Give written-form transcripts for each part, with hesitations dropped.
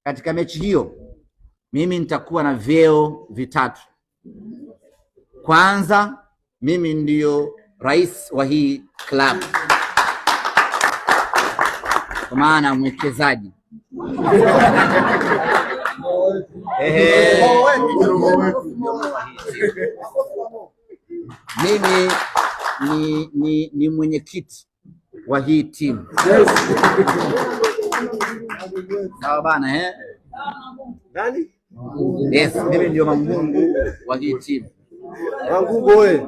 katika mechi hiyo mimi nitakuwa na vyeo vitatu. Kwanza, mimi ndio rais wa hii klabu, kwa maana mwekezaji. Mimi ni mwenyekiti wa hii timu. Sawa bana, Nani? Yes, mimi ndio Mangungu wa hii timu. Mangungu oye.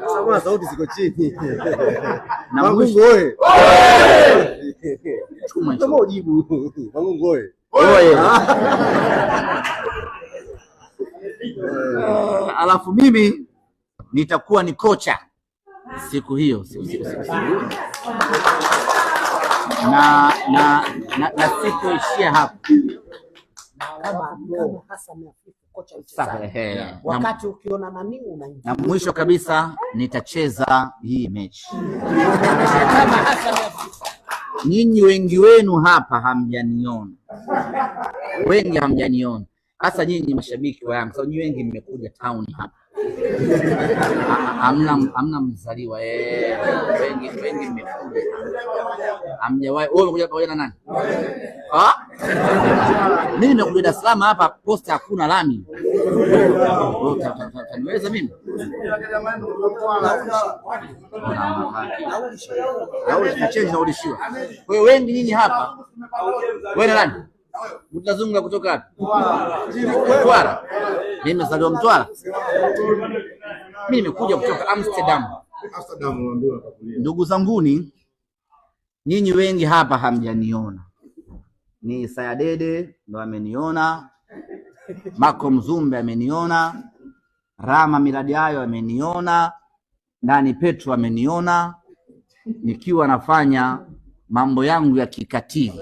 Sasa sauti ziko chini. Mangungu oye. Kama ujibu. Mangungu oye. Oye. Alafu mimi nitakuwa ni kocha siku hiyo. Na sitoishia hapo. Kama Hassan kocha mchezaji. Wakati ukiona nani unaingia. Na mwisho kabisa nitacheza hii mechi. Kama Hassan. Nyinyi wengi wenu hapa hamjaniona. Wengi hamjaniona. Hasa nyinyi mashabiki wa Yanga. Sababu nyinyi wengi mmekuja town hapa. Hamna mzaliwa. Wengi mmekuja. Hamjawahi. Wewe umekuja pamoja na nani? Mimi nimekuja Dar es Salaam hapa, posta hakuna lami. Utaniweza mimi? Naudishiwa. Kwa hiyo wengi nyinyi hapa. Wewe na nani? Mtazunga kutoka wapi? Mtwara. Mimi nimezaliwa Mtwara. Mimi nimekuja kutoka Amsterdam. Ndugu zanguni, nyinyi wengi hapa hamjaniona. Ni Isaya Dede ndo ameniona, Mako Mzumbe ameniona, Rama Miladiayo ameniona, Nani Petro ameniona nikiwa nafanya mambo yangu ya kikatili.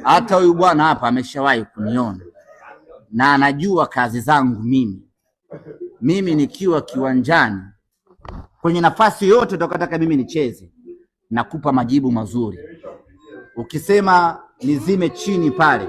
Hata huyu bwana hapa ameshawahi kuniona na anajua kazi zangu mimi nikiwa kiwanjani kwenye nafasi yote utakataka mimi nicheze, nakupa majibu mazuri. Ukisema nizime chini pale